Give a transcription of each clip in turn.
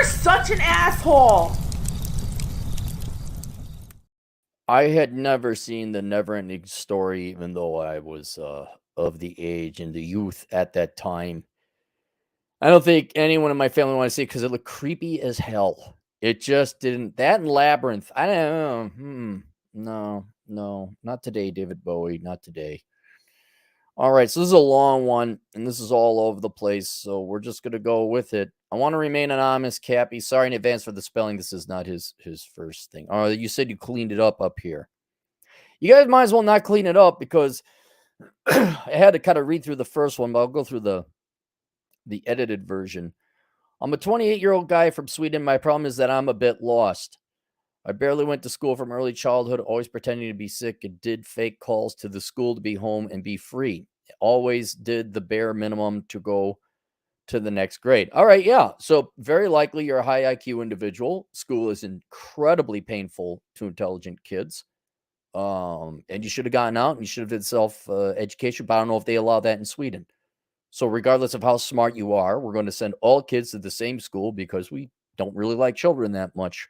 such an asshole. I had never seen the Neverending Story, even though I was of the age and the youth at that time. I don't think anyone in my family wanted to see it because it looked creepy as hell. It just didn't. That and Labyrinth. I don't know. No, no, not today, David Bowie. Not today. All right, so this is a long one, and this is all over the place, so we're just gonna go with it. I want to remain anonymous, Cappy. Sorry in advance for the spelling. This is not his first thing. Oh, you said you cleaned it up here. You guys might as well not clean it up because I had to kind of read through the first one, but I'll go through the edited version. I'm a 28-year-old guy from Sweden. My problem is that I'm a bit lost. I barely went to school from early childhood, always pretending to be sick and did fake calls to the school to be home and be free. Always did the bare minimum to go to the next grade. All right, yeah. So very likely you're a high IQ individual. School is incredibly painful to intelligent kids. And you should have gotten out and you should have did self education, but I don't know if they allow that in Sweden. So regardless of how smart you are, we're going to send all kids to the same school because we don't really like children that much.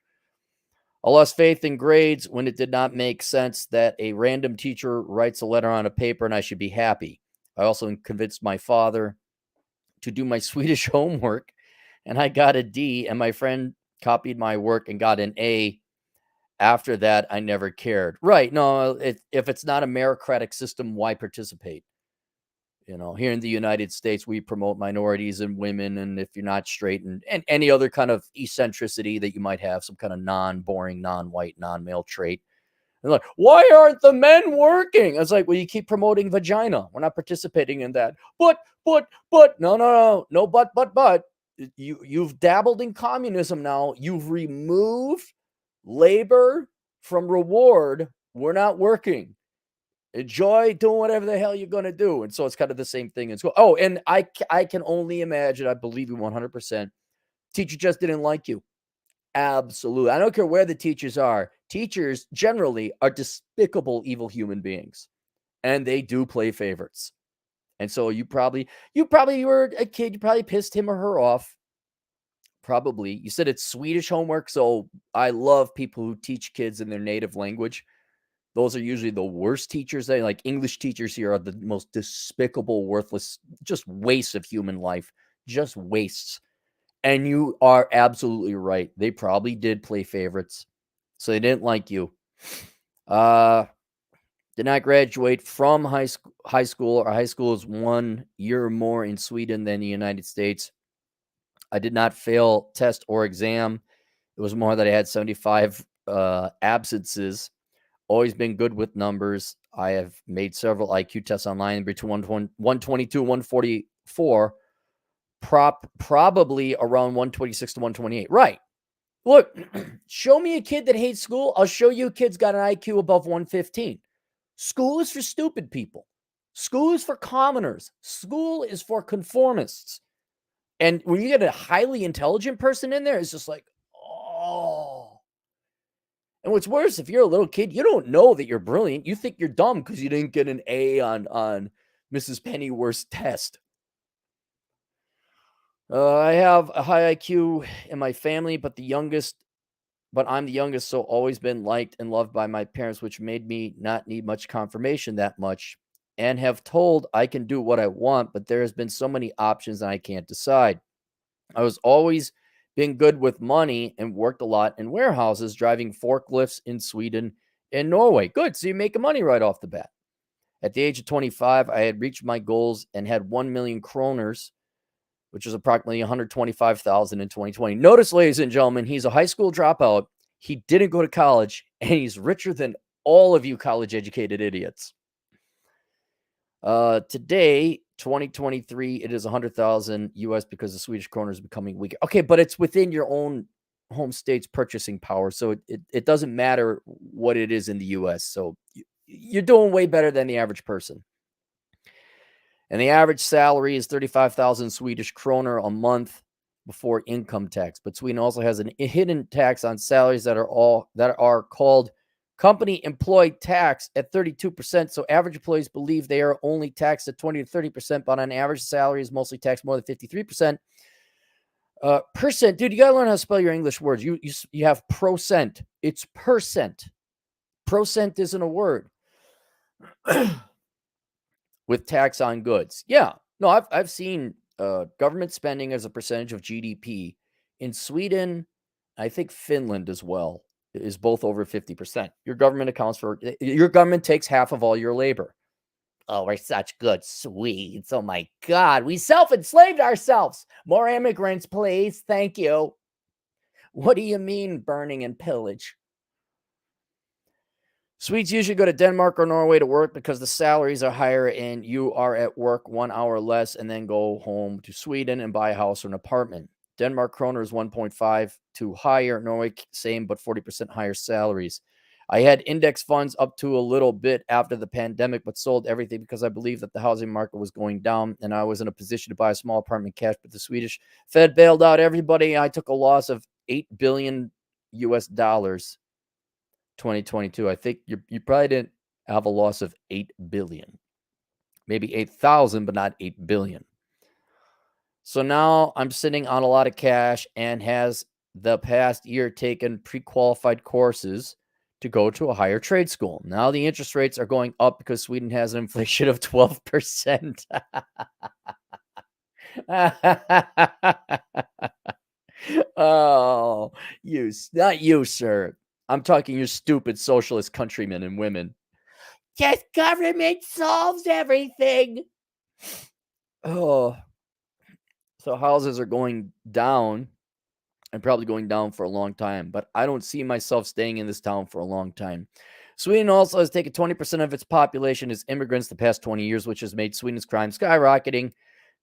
I lost faith in grades when it did not make sense that a random teacher writes a letter on a paper and I should be happy. I also convinced my father to do my Swedish homework and I got a D, and my friend copied my work and got an A. After that, I never cared. Right. No, if it's not a meritocratic system, why participate? You know, here in the United States, we promote minorities and women. And if you're not straight and any other kind of eccentricity that you might have, some kind of non-boring, non-white, non-male trait. And like, why aren't the men working? I was like, well, you keep promoting vagina. We're not participating in that. But, no, but. You've dabbled in communism now. You've removed labor from reward. We're not working. Enjoy doing whatever the hell you're going to do. And so it's kind of the same thing in school. Oh, and I can only imagine, I believe you 100%. Teacher just didn't like you. Absolutely. I don't care where the teachers are. Teachers generally are despicable, evil human beings. And they do play favorites. And so you probably were a kid. You probably pissed him or her off. Probably. You said it's Swedish homework. So I love people who teach kids in their native language. Those are usually the worst teachers. They like English teachers here are the most despicable, worthless, just wastes of human life, just wastes. And you are absolutely right. They probably did play favorites. So they didn't like you. Did not graduate from high school. Or high school is 1 year more in Sweden than the United States. I did not fail test or exam. It was more that I had 75 absences. Always been good with numbers. I have made several IQ tests online between 122 and 144, probably around 126 to 128. Right. Look, show me a kid that hates school. I'll show you a kid's got an IQ above 115. School is for stupid people. School is for commoners. School is for conformists. And when you get a highly intelligent person in there, it's just like, oh. And what's worse, if you're a little kid, you don't know that you're brilliant. You think you're dumb because you didn't get an A on Mrs. Pennyworth's test. I have a high IQ in my family, but I'm the youngest, so always been liked and loved by my parents, which made me not need much confirmation that much, and have told I can do what I want, but there has been so many options and I can't decide. I was always been good with money and worked a lot in warehouses, driving forklifts in Sweden and Norway. Good. So you're making money right off the bat. At the age of 25, I had reached my goals and had 1 million kroners, which is approximately 125,000 in 2020. Notice, ladies and gentlemen, he's a high school dropout. He didn't go to college, and he's richer than all of you college-educated idiots. Today, 2023, it is 100,000 US because the Swedish krona is becoming weaker. Okay, but it's within your own home state's purchasing power, so it doesn't matter what it is in the US. So you're doing way better than the average person. And the average salary is 35,000 Swedish kroner a month before income tax. But Sweden also has a hidden tax on salaries that are called company employee tax at 32%. So average employees believe they are only taxed at 20 to 30%, but on average, salary is mostly taxed more than 53%. Percent, dude. You gotta learn how to spell your English words. You have procent. It's percent. Procent isn't a word. With tax on goods. Yeah. No, I've seen government spending as a percentage of GDP in Sweden. I think Finland as well is both over 50%. Your government takes half of all your labor. Oh, we're such good Swedes. Oh my God. We self-enslaved ourselves. More immigrants, please. Thank you. What do you mean burning and pillage? Swedes usually go to Denmark or Norway to work because the salaries are higher and you are at work 1 hour less and then go home to Sweden and buy a house or an apartment. Denmark kroner is 1.5 to higher. Norway, same, but 40% higher salaries. I had index funds up to a little bit after the pandemic, but sold everything because I believed that the housing market was going down and I was in a position to buy a small apartment cash, but the Swedish Fed bailed out everybody. I took a loss of $8 billion US dollars. 2022. I think you probably didn't have a loss of 8 billion, maybe 8,000, but not 8 billion. So now I'm sitting on a lot of cash and has the past year taken pre-qualified courses to go to a higher trade school. Now the interest rates are going up because Sweden has an inflation of 12%. Oh, not you, sir. I'm talking your stupid socialist countrymen and women. Just government solves everything. Oh, so houses are going down and probably going down for a long time, but I don't see myself staying in this town for a long time. Sweden also has taken 20% of its population as immigrants the past 20 years, which has made Sweden's crime skyrocketing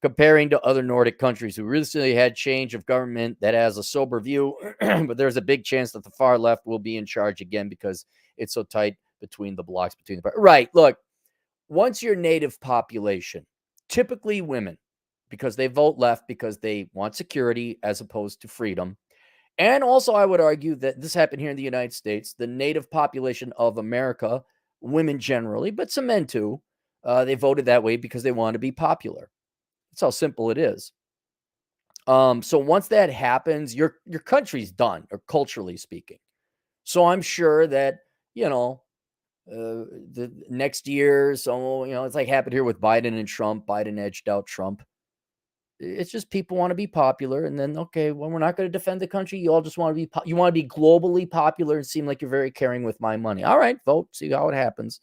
comparing to other Nordic countries who recently had change of government that has a sober view, but there's a big chance that the far left will be in charge again because it's so tight between the blocks between the right. Look, once your native population, typically women, because they vote left because they want security as opposed to freedom. And also, I would argue that this happened here in the United States. The native population of America, women generally, but some men too, they voted that way because they want to be popular. That's how simple it is. So once that happens, your country's done, or culturally speaking. So I'm sure that, the next year, so it's like happened here with Biden and Trump. Biden edged out Trump. It's just people want to be popular, and then okay, well, we're not going to defend the country. You all just want to be you want to be globally popular and seem like you're very caring with my money. All right, vote, see how it happens.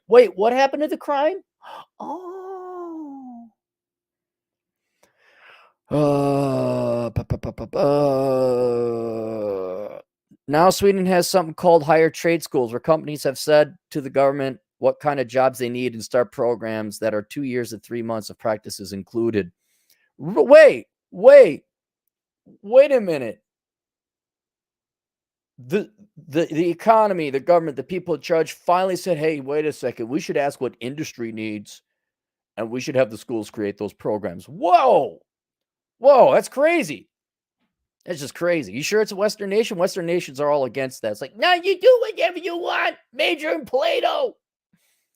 Wait, what happened to the crime? Oh. Now Sweden has something called higher trade schools where companies have said to the government what kind of jobs they need and start programs that are 2 years and 3 months of practices included. Wait a minute. The economy, the government, the people in charge finally said, hey, wait a second, we should ask what industry needs and we should have the schools create those programs. Whoa, that's crazy. That's just crazy. You sure it's a Western nation? Western nations are all against that. It's like, no, you do whatever you want. Major in Plato.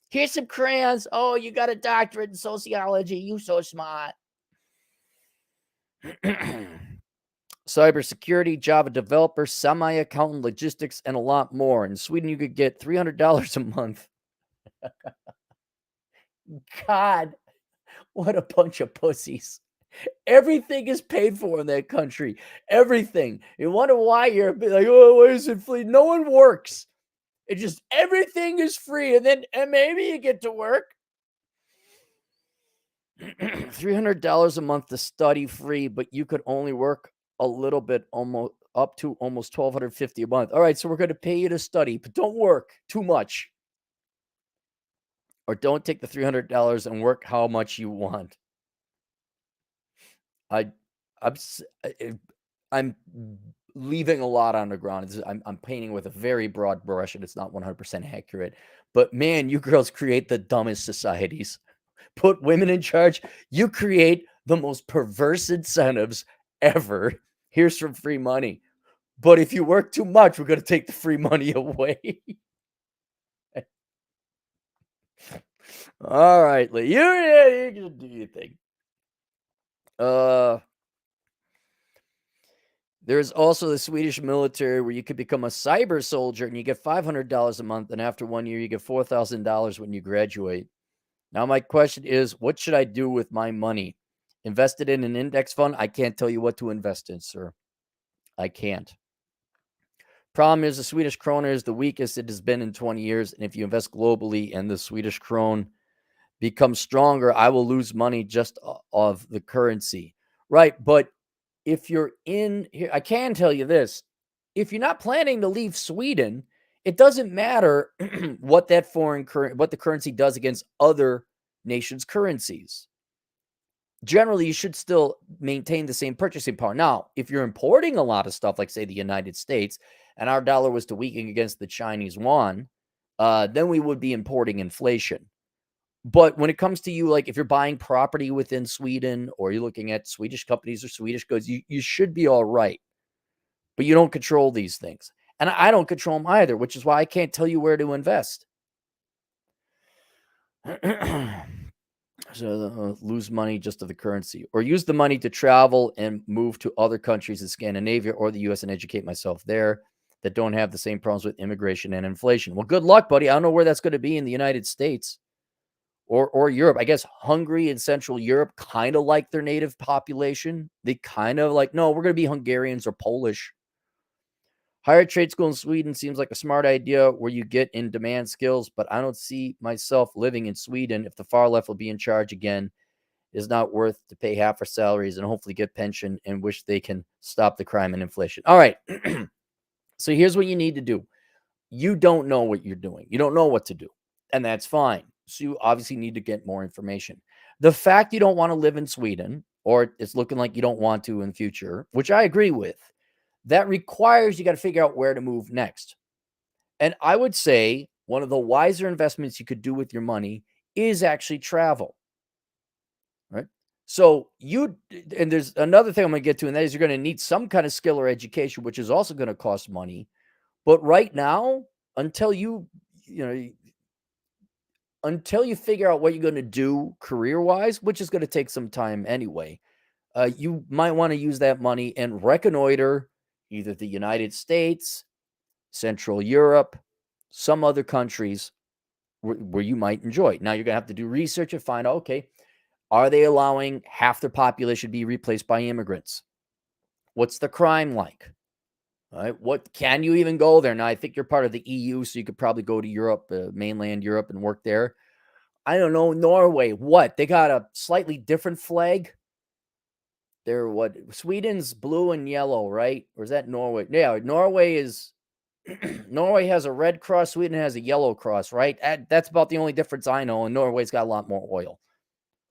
Here's some crayons. Oh, you got a doctorate in sociology. You so smart. Cybersecurity, Java developer, semi-accountant, logistics, and a lot more. In Sweden, you could get $300 a month. God, what a bunch of pussies. Everything is paid for in that country. Everything. You wonder why you're like, oh, why is it free? No one works. It just everything is free, and maybe you get to work. $300 a month to study free, but you could only work a little bit, almost up to almost $1,250 a month. All right, so we're going to pay you to study, but don't work too much, or don't take the $300 and work how much you want. I'm leaving a lot on the ground. I'm painting with a very broad brush, and it's not 100% accurate. But man, you girls create the dumbest societies. Put women in charge. You create the most perverse incentives ever. Here's some free money. But if you work too much, we're going to take the free money away. All right, Lee. You can do your thing. There's also the Swedish military where you could become a cyber soldier and you get $500 a month, and after 1 year, you get $4,000 when you graduate. Now, my question is, what should I do with my money? Invest it in an index fund? I can't tell you what to invest in, sir. I can't. Problem is, the Swedish krona is the weakest it has been in 20 years. And if you invest globally and the Swedish krona becomes stronger, I will lose money just of the currency. Right. But if you're in here, I can tell you this. If you're not planning to leave Sweden, it doesn't matter what that what the currency does against other nations' currencies. Generally, you should still maintain the same purchasing power. Now, if you're importing a lot of stuff, like say the United States, and our dollar was to weaken against the Chinese yuan, then we would be importing inflation. But when it comes to you, like if you're buying property within Sweden or you're looking at Swedish companies or Swedish goods, you should be all right. But you don't control these things. And I don't control them either, which is why I can't tell you where to invest. So lose money just to the currency, or use the money to travel and move to other countries in Scandinavia or the US and educate myself there that don't have the same problems with immigration and inflation. Well, good luck, buddy. I don't know where that's going to be in the United States or Europe. I guess Hungary and Central Europe kind of like their native population. They kind of like, no, we're going to be Hungarians or Polish. Higher trade school in Sweden seems like a smart idea where you get in demand skills, but I don't see myself living in Sweden if the far left will be in charge again. It's not worth to pay half our salaries and hopefully get pension and wish they can stop the crime and inflation. All right. So here's what you need to do. You don't know what you're doing. You don't know what to do, and that's fine. So you obviously need to get more information. The fact you don't want to live in Sweden, or it's looking like you don't want to in the future, which I agree with, that requires you got to figure out where to move next. And I would say one of the wiser investments you could do with your money is actually travel. Right? So and there's another thing I'm going to get to, and that is you're going to need some kind of skill or education, which is also going to cost money. But right now, until you figure out what you're going to do career-wise, which is going to take some time anyway, you might want to use that money and reconnoiter either the United States, Central Europe, some other countries where you might enjoy. Now, you're going to have to do research and find out, okay, are they allowing half their population to be replaced by immigrants? What's the crime like? All right, what can you even go there? Now, I think you're part of the EU, so you could probably go to Europe, mainland Europe, and work there. I don't know, Norway, what? They got a slightly different flag? They're what? Sweden's blue and yellow, right? Or is that Norway? Yeah, Norway is Norway has a red cross, Sweden has a yellow cross, right? That's about the only difference I know, and Norway's got a lot more oil.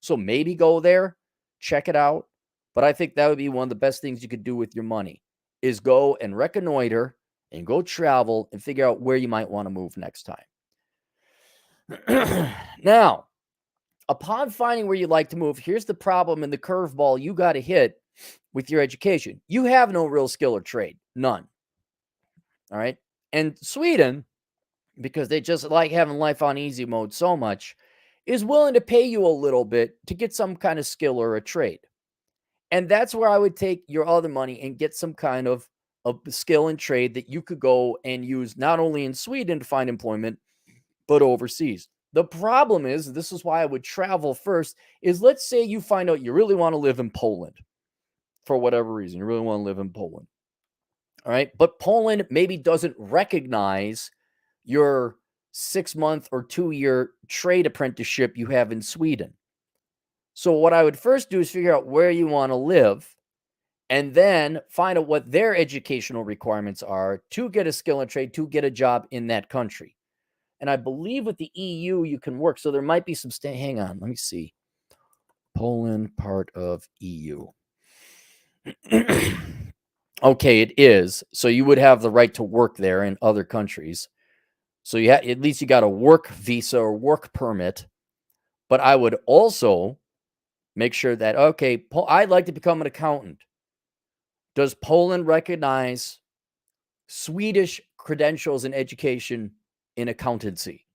So maybe go there, check it out. But I think that would be one of the best things you could do with your money is go and reconnoiter and go travel and figure out where you might want to move next time. Now, upon finding where you'd like to move, here's the problem and the curveball you got to hit with your education. You have no real skill or trade, none. All right. And Sweden, because they just like having life on easy mode so much, is willing to pay you a little bit to get some kind of skill or a trade. And that's where I would take your other money and get some kind of a skill and trade that you could go and use not only in Sweden to find employment, but overseas. The problem is, this is why I would travel first, is let's say you find out you really want to live in Poland for whatever reason. You really want to live in Poland. All right. But Poland maybe doesn't recognize your 6-month or 2-year trade apprenticeship you have in Sweden. So what I would first do is figure out where you want to live and then find out what their educational requirements are to get a skill and trade, to get a job in that country. And I believe with the EU, you can work. So there might be some hang on, let me see. Poland, part of EU. Okay, it is. So you would have the right to work there in other countries. So at least you got a work visa or work permit. But I would also make sure that, okay, I'd like to become an accountant. Does Poland recognize Swedish credentials and education in accountancy?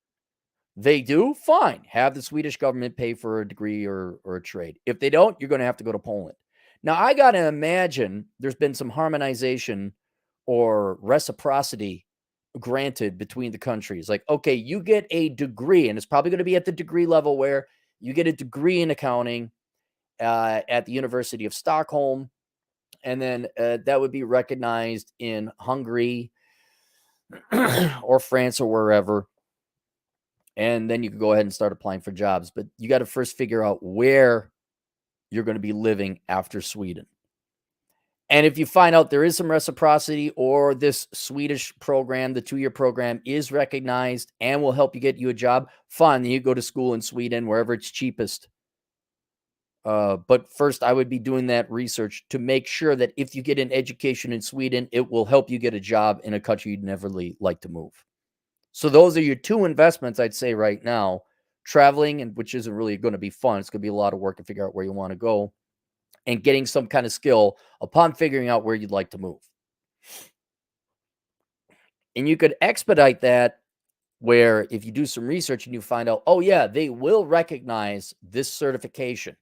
They do? Fine. Have the Swedish government pay for a degree or a trade. If they don't, you're going to have to go to Poland. Now, I got to imagine there's been some harmonization or reciprocity granted between the countries. Like, okay, you get a degree, and it's probably going to be at the degree level where you get a degree in accounting at the University of Stockholm, and then that would be recognized in Hungary or France or wherever. And then you can go ahead and start applying for jobs. But you got to first figure out where you're going to be living after Sweden. And if you find out there is some reciprocity or this Swedish program, the 2-year program is recognized and will help you get you a job, fine. Then you go to school in Sweden, wherever it's cheapest. But first, I would be doing that research to make sure that if you get an education in Sweden, it will help you get a job in a country you'd never like to move. So those are your 2 investments, I'd say right now. Traveling, and which isn't really going to be fun. It's going to be a lot of work to figure out where you want to go, and getting some kind of skill upon figuring out where you'd like to move. And you could expedite that where if you do some research and you find out, oh yeah, they will recognize this certification.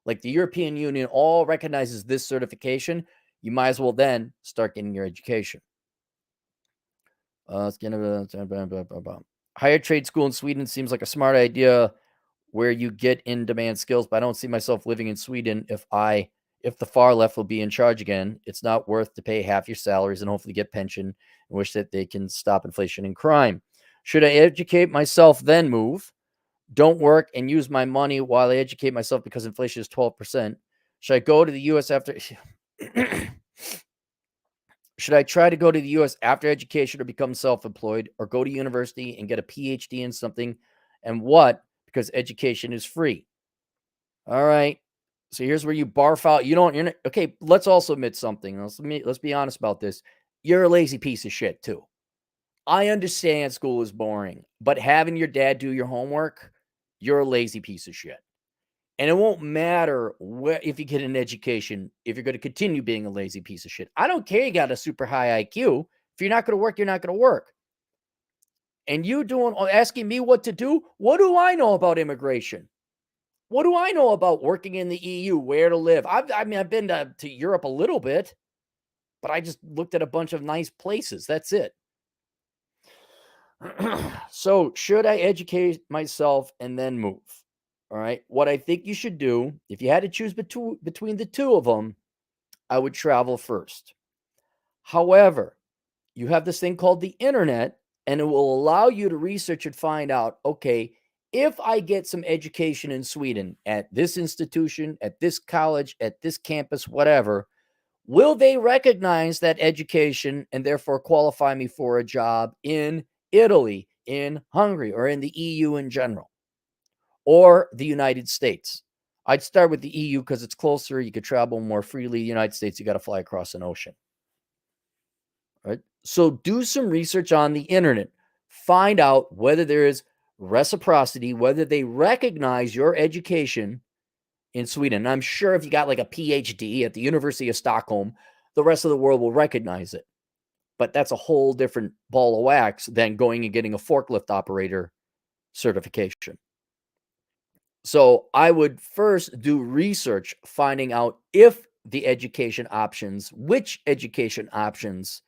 Like the European Union all recognizes this certification. You might as well then start getting your education. Higher trade school in Sweden seems like a smart idea where you get in-demand skills, but I don't see myself living in Sweden if the far left will be in charge again. It's not worth to pay half your salaries and hopefully get pension and wish that they can stop inflation and crime. Should I educate myself, then move? Don't work and use my money while I educate myself because inflation is 12%. Should I go to the U.S. after... Should I try to go to the U.S. after education or become self-employed, or go to university and get a PhD in something? And what? Because education is free. All right. So here's where you barf out. You're not, okay, let's also admit something. Let's be honest about this. You're a lazy piece of shit too. I understand school is boring, but having your dad do your homework, you're a lazy piece of shit. And it won't matter if you get an education, if you're going to continue being a lazy piece of shit. I don't care you got a super high IQ. If you're not going to work, you're not going to work. And you asking me what to do? What do I know about immigration? What do I know about working in the EU, where to live? I've been to Europe a little bit, but I just looked at a bunch of nice places. That's it. So should I educate myself and then move? All right. What I think you should do, if you had to choose between the 2 of them, I would travel first. However, you have this thing called the internet, and it will allow you to research and find out, okay, if I get some education in Sweden at this institution, at this college, at this campus, whatever, will they recognize that education and therefore qualify me for a job in Italy, in Hungary, or in the EU in general, or the United States? I'd start with the EU because it's closer. You could travel more freely. The United States, you got to fly across an ocean. All right. So do some research on the internet. Find out whether there is reciprocity, whether they recognize your education in Sweden. And I'm sure if you got like a PhD at the University of Stockholm, the rest of the world will recognize it. But that's a whole different ball of wax than going and getting a forklift operator certification. So I would first do research, finding out if the education options, which education options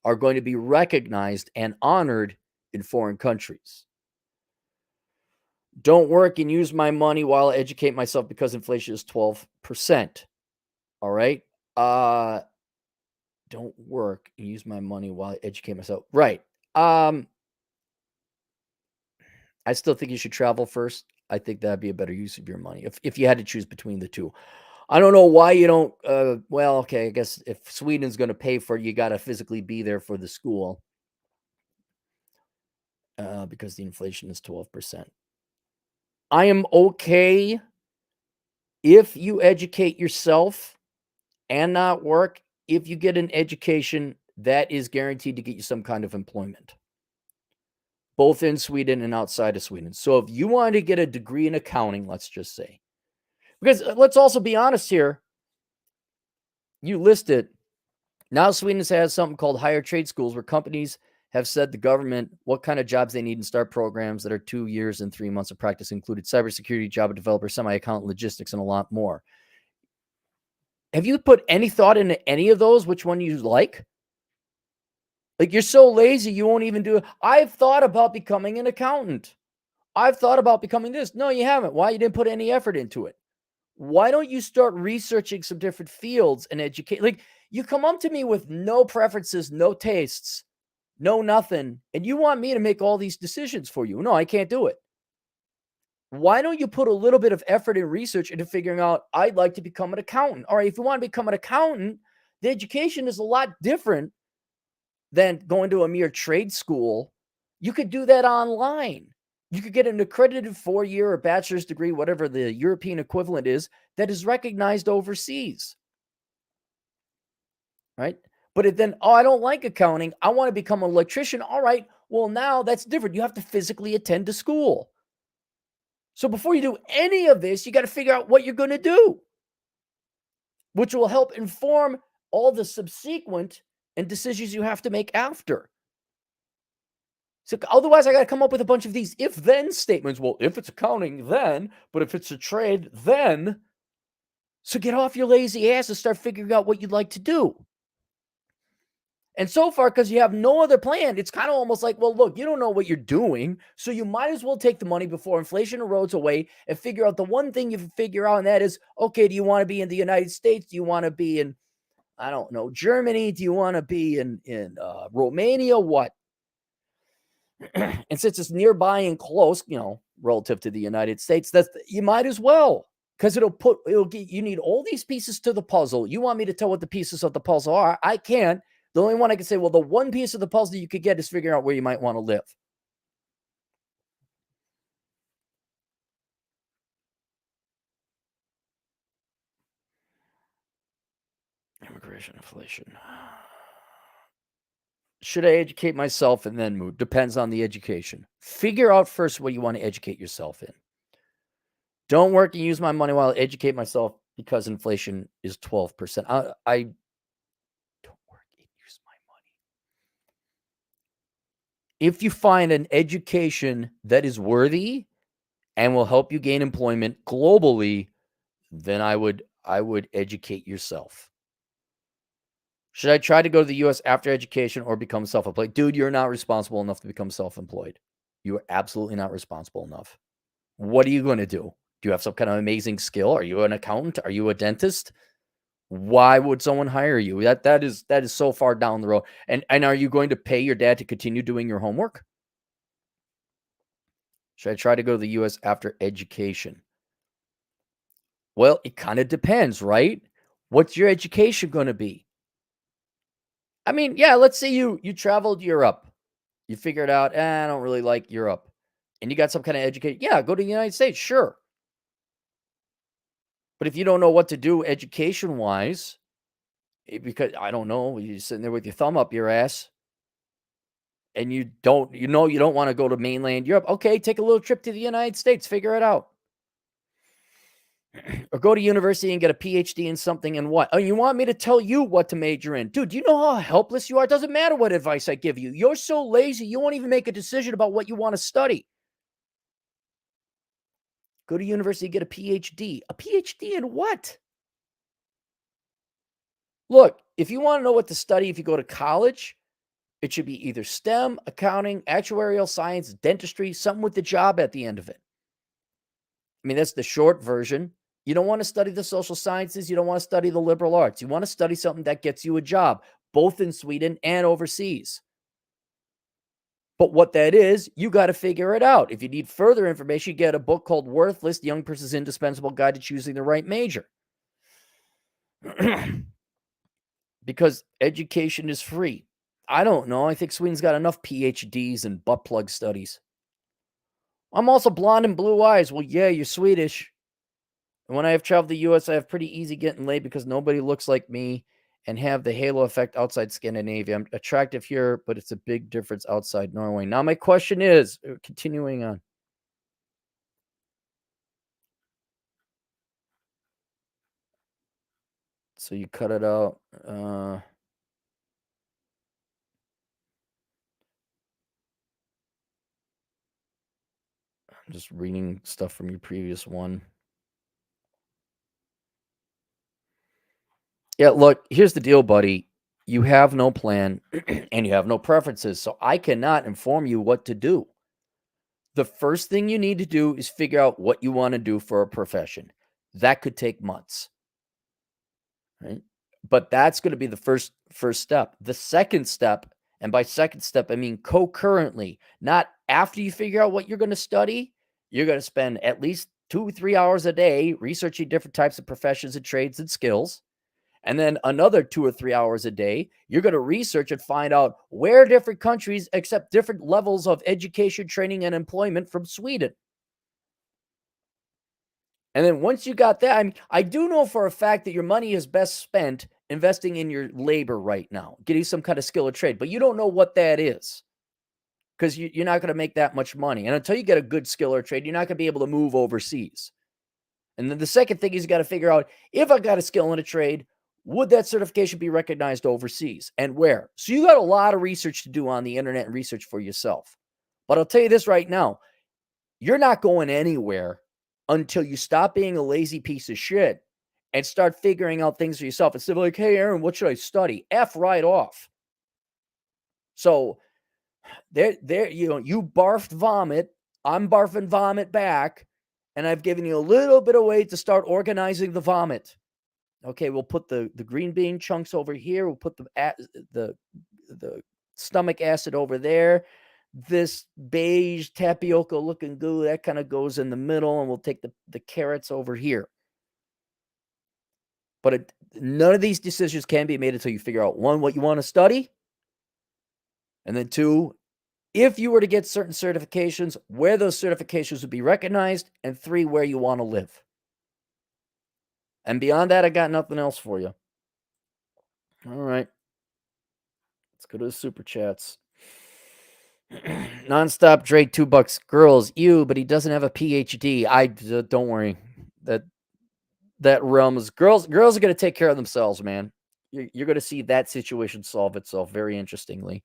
are going to be recognized and honored in foreign countries. Don't work and use my money while I educate myself because inflation is 12%. All right. Don't work and use my money while I educate myself. Right. I still think you should travel first. I think that'd be a better use of your money if you had to choose between the 2. I don't know why you don't. Well, okay, I guess if Sweden's going to pay for it, you got to physically be there for the school because the inflation is 12%. I am okay if you educate yourself and not work. If you get an education, that is guaranteed to get you some kind of employment, both in Sweden and outside of Sweden. So if you want to get a degree in accounting, let's just say, because let's also be honest here, you listed, now Sweden has something called higher trade schools where companies have said the government what kind of jobs they need and start programs that are 2 years and 3 months of practice, included cybersecurity, Java developer, semi-accountant, logistics, and a lot more. Have you put any thought into any of those? Which one you like? Like, you're so lazy, you won't even do it. I've thought about becoming an accountant. I've thought about becoming this. No, you haven't. Why? You didn't put any effort into it. Why don't you start researching some different fields and educate? Like, you come up to me with no preferences, no tastes, no nothing, and you want me to make all these decisions for you. No, I can't do it. Why don't you put a little bit of effort and research into figuring out, I'd like to become an accountant? All right, if you want to become an accountant, the education is a lot different than going to a mere trade school. You could do that online. You could get an accredited 4-year or bachelor's degree, whatever the European equivalent is, that is recognized overseas, right? But then, oh, I don't like accounting. I want to become an electrician. All right, well, now that's different. You have to physically attend to school. So before you do any of this, you got to figure out what you're going to do, which will help inform all the subsequent and decisions you have to make after. So otherwise, I got to come up with a bunch of these if-then statements. Well, if it's accounting, then, but if it's a trade, then. So get off your lazy ass and start figuring out what you'd like to do. And so far, because you have no other plan, it's kind of almost like, well, look, you don't know what you're doing, so you might as well take the money before inflation erodes away and figure out the one thing you can figure out, and that is, okay, do you want to be in the United States? Do you want to be in, I don't know, Germany? Do you want to be in Romania? What? And since it's nearby and close, relative to the United States, you might as well, because it'll get, you need all these pieces to the puzzle. You want me to tell what the pieces of the puzzle are? I can't. The only one I can say, well, the one piece of the puzzle you could get is figuring out where you might want to live. Immigration, inflation. Should I educate myself and then move? Depends on the education. Figure out first what you want to educate yourself in. Don't work and use my money while I educate myself because inflation is 12%. I don't work and use my money. If you find an education that is worthy and will help you gain employment globally, then I would educate yourself. Should I try to go to the US after education or become self-employed? Dude, you're not responsible enough to become self-employed. You are absolutely not responsible enough. What are you going to do? Do you have some kind of amazing skill? Are you an accountant? Are you a dentist? Why would someone hire you? That is so far down the road. And are you going to pay your dad to continue doing your homework? Should I try to go to the US after education? Well, it kind of depends, right? What's your education going to be? I mean, yeah, let's say you traveled Europe. You figured out, I don't really like Europe. And you got some kind of education. Yeah, go to the United States, sure. But if you don't know what to do education-wise, because I don't know, you're sitting there with your thumb up your ass and you don't want to go to mainland Europe. Okay, take a little trip to the United States, figure it out. Or go to university and get a PhD in something and what? Oh, you want me to tell you what to major in? Dude, do you know how helpless you are? It doesn't matter what advice I give you. You're so lazy, you won't even make a decision about what you want to study. Go to university, get a PhD. A PhD in what? Look, if you want to know what to study, if you go to college, it should be either STEM, accounting, actuarial science, dentistry, something with the job at the end of it. I mean, that's the short version. You don't want to study the social sciences. You don't want to study the liberal arts. You want to study something that gets you a job, both in Sweden and overseas. But what that is, you got to figure it out. If you need further information, you get a book called Worthless, The Young Person's Indispensable Guide to Choosing the Right Major. Because education is free. I don't know. I think Sweden's got enough PhDs and butt plug studies. I'm also blonde and blue eyes. Well, yeah, you're Swedish. And when I have traveled the US, I have pretty easy getting laid because nobody looks like me and have the halo effect outside Scandinavia. I'm attractive here, but it's a big difference outside Norway. Now, my question is, continuing on. So you cut it out. I'm just reading stuff from your previous one. Yeah, look, here's the deal, buddy. You have no plan and you have no preferences, so I cannot inform you what to do. The first thing you need to do is figure out what you want to do for a profession. That could take months, right? But that's going to be the first step. The second step, and by second step I mean concurrently, not after you figure out what you're going to study, you're going to spend at least 2-3 hours a day researching different types of professions and trades and skills. And then another 2 or 3 hours a day, you're going to research and find out where different countries accept different levels of education, training, and employment from Sweden. And then once you got that, I mean, I do know for a fact that your money is best spent investing in your labor right now, getting some kind of skill or trade, but you don't know what that is because you're not going to make that much money. And until you get a good skill or trade, you're not going to be able to move overseas. And then the second thing is you got to figure out, if I got a skill and a trade, would that certification be recognized overseas and where? So you got a lot of research to do on the internet and research for yourself. But I'll tell you this right now, you're not going anywhere until you stop being a lazy piece of shit and start figuring out things for yourself instead of like, hey, Aaron, what should I study? F right off. So there, you barfed vomit. I'm barfing vomit back. And I've given you a little bit of way to start organizing the vomit. Okay, we'll put the green bean chunks over here. We'll put the stomach acid over there. This beige tapioca looking goo, that kind of goes in the middle, and we'll take the carrots over here. But none of these decisions can be made until you figure out, one, what you want to study, and then two, if you were to get certain certifications, where those certifications would be recognized, and three, where you want to live. And beyond that, I got nothing else for you. All right. Let's go to the super chats. Nonstop Drake, $2. Girls, ew, but he doesn't have a PhD. Don't worry. That realm is girls are going to take care of themselves, man. You're going to see that situation solve itself very interestingly.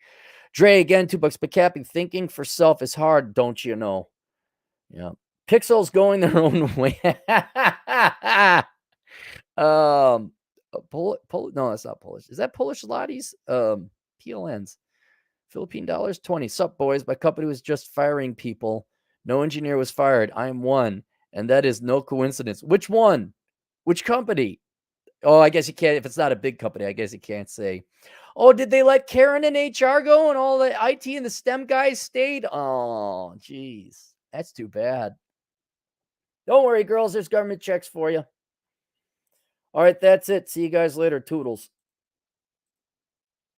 Dre, again, $2. But Cappy, thinking for self is hard, don't you know? Yeah. Pixels going their own way. No, that's not Polish. Is that Polish zlotys? PLNs. Philippine dollars, 20. Sup, boys? My company was just firing people. No engineer was fired. I am one, and that is no coincidence. Which one? Which company? Oh, I guess you can't. If it's not a big company, I guess you can't say. Oh, did they let Karen and HR go and all the IT and the STEM guys stayed? Oh, geez. That's too bad. Don't worry, girls. There's government checks for you. All right, that's it. See you guys later. Toodles.